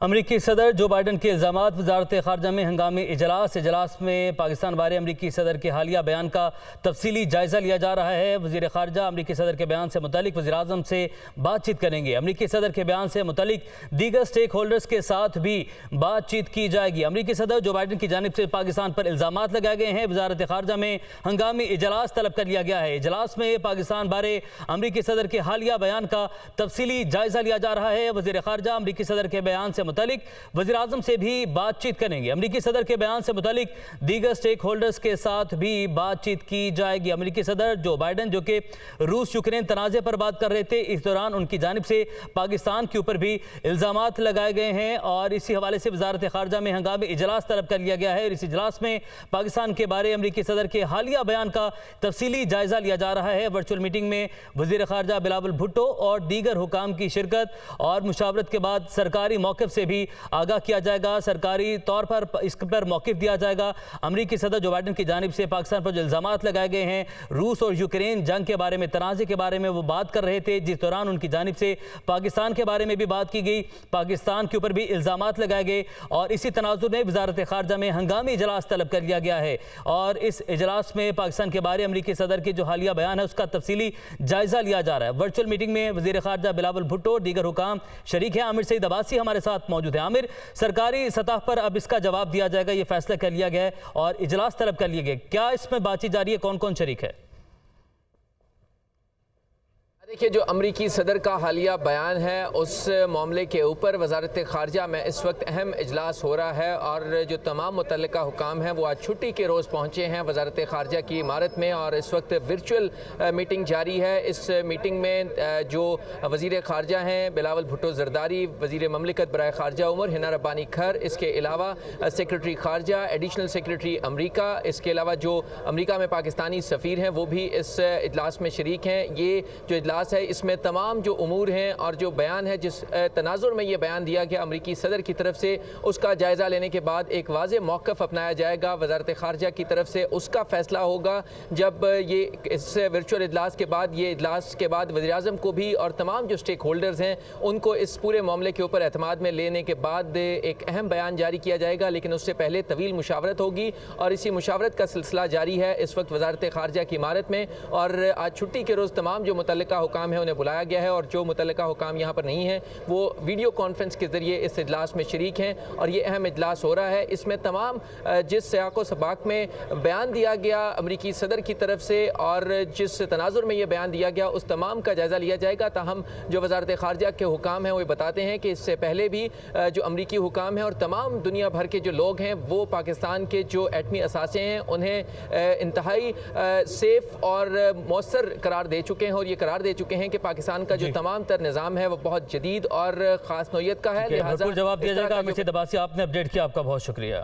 امریکی صدر Joe Biden کے الزامات وزارت خارجہ میں ہنگامی اجلاس میں پاکستان بارے امریکی صدر کے حالیہ بیان کا تفصیلی جائزہ لیا جا رہا ہے۔ وزیر خارجہ امریکی صدر کے بیان سے متعلق وزیر اعظم سے بات چیت کریں گے۔ امریکی صدر کے بیان سے متعلق دیگر سٹیک ہولڈرز کے ساتھ بھی بات چیت کی جائے گی۔ امریکی صدر جو بائیڈن کی جانب سے پاکستان پر الزامات لگائے گئے ہیں، وزارت خارجہ میں ہنگامی اجلاس طلب کر لیا گیا ہے۔ اجلاس میں پاکستان بارے امریکی صدر کے حالیہ بیان کا تفصیلی جائزہ لیا جا رہا ہے۔ وزیر خارجہ امریکی صدر کے بیان سے متعلق وزیر اعظم سے بھی بات چیت کریں گے۔ امریکی صدر کے بیان سے متعلق دیگر سٹیک ہولڈرز کے ساتھ بھی بات چیت کی جائے گی۔ امریکی صدر جو بائیڈن جو کہ روس یوکرین تنازع پر بات کر رہے تھے، اس دوران ان کی جانب سے پاکستان کے اوپر بھی الزامات لگائے گئے ہیں اور اسی حوالے سے وزارت خارجہ میں ہنگامی اجلاس طلب کر لیا گیا ہے اور اس اجلاس میں پاکستان کے بارے امریکی صدر کے حالیہ بیان کا تفصیلی جائزہ لیا جا رہا ہے۔ ورچوئل میٹنگ میں وزیر خارجہ بلاول بھٹو اور دیگر حکام کی شرکت اور مشاورت کے بعد سرکاری موقف سے بھی آگاہ کیا جائے گا۔ سرکاری طور پر اس پر موقف دیا جائے گا۔ امریکی صدر جو بائیڈن کی جانب سے پاکستان پر جو الزامات لگائے گئے ہیں روس اور یوکرین جنگ کے بارے میں، تنازع کے بارے میں وہ بات کر رہے تھے، جس دوران ان کی جانب سے پاکستان کے بارے میں بھی بات کی گئی، پاکستان کے اوپر بھی الزامات لگائے گئے اور اسی تناظر میں وزارت خارجہ میں ہنگامی اجلاس طلب کر لیا گیا ہے اور اس اجلاس میں پاکستان کے بارے امریکی صدر کی جو حالیہ بیان ہے اس کا تفصیلی جائزہ لیا جا رہا ہے۔ ورچوئل میٹنگ میں وزیر خارجہ بلاول بھٹو اور دیگر حکام شریک ہیں۔ عامر سعید عباسی ہمارے ساتھ موجود ہیں۔ عامر، سرکاری سطح پر اب اس کا جواب دیا جائے گا، یہ فیصلہ کر لیا گیا ہے اور اجلاس طلب کر لیا گیا، کیا اس میں بات چیت جاری ہے؟ کون کون شریک ہے؟ دیکھیے، جو امریکی صدر کا حالیہ بیان ہے اس معاملے کے اوپر وزارت خارجہ میں اس وقت اہم اجلاس ہو رہا ہے اور جو تمام متعلقہ حکام ہیں وہ آج چھٹی کے روز پہنچے ہیں وزارت خارجہ کی عمارت میں اور اس وقت ورچوئل میٹنگ جاری ہے۔ اس میٹنگ میں جو وزیر خارجہ ہیں بلاول بھٹو زرداری، وزیر مملکت برائے خارجہ امور ہنا ربانی کھر، اس کے علاوہ سیکرٹری خارجہ، ایڈیشنل سیکرٹری امریکہ، اس کے علاوہ جو امریکہ میں پاکستانی سفیر ہیں وہ بھی اس اجلاس میں شریک ہیں۔ یہ جو اجلاس ہے اس میں تمام جو امور ہیں اور جو بیان ہے، جس تناظر میں یہ بیان دیا گیا امریکی صدر کی طرف سے، اس کا جائزہ لینے کے بعد ایک واضح موقف اپنایا جائے گا وزارت خارجہ کی طرف سے۔ اس کا فیصلہ ہوگا جب یہ اس ورچوئل اجلاس کے بعد، یہ اجلاس کے بعد وزیر اعظم کو بھی اور تمام جو سٹیک ہولڈرز ہیں ان کو اس پورے معاملے کے اوپر اعتماد میں لینے کے بعد ایک اہم بیان جاری کیا جائے گا، لیکن اس سے پہلے طویل مشاورت ہوگی اور اسی مشاورت کا سلسلہ جاری ہے اس وقت وزارت خارجہ کی عمارت میں۔ اور آج چھٹی کے روز تمام جو متعلقہ حکام ہیں انہیں بلایا گیا ہے اور جو متعلقہ حکام یہاں پر نہیں ہیں وہ ویڈیو کانفرنس کے ذریعے اس اجلاس میں شریک ہیں اور یہ اہم اجلاس ہو رہا ہے۔ اس میں تمام جس سیاق و سباق میں بیان دیا گیا امریکی صدر کی طرف سے اور جس تناظر میں یہ بیان دیا گیا اس تمام کا جائزہ لیا جائے گا۔ تاہم جو وزارت خارجہ کے حکام ہیں وہ بتاتے ہیں کہ اس سے پہلے بھی جو امریکی حکام ہیں اور تمام دنیا بھر کے جو لوگ ہیں وہ پاکستان کے جو ایٹمی اثاثے ہیں انہیں انتہائی سیف اور مؤثر قرار دے چکے ہیں اور یہ قرار دے چکے ہیں کہ پاکستان کا جو تمام تر نظام ہے وہ بہت جدید اور خاص نوعیت کا ہے۔ لہٰذا جواب دیا جائے گا۔ عامر سعید عباسی، آپ نے اپڈیٹ کیا، آپ کا بہت شکریہ۔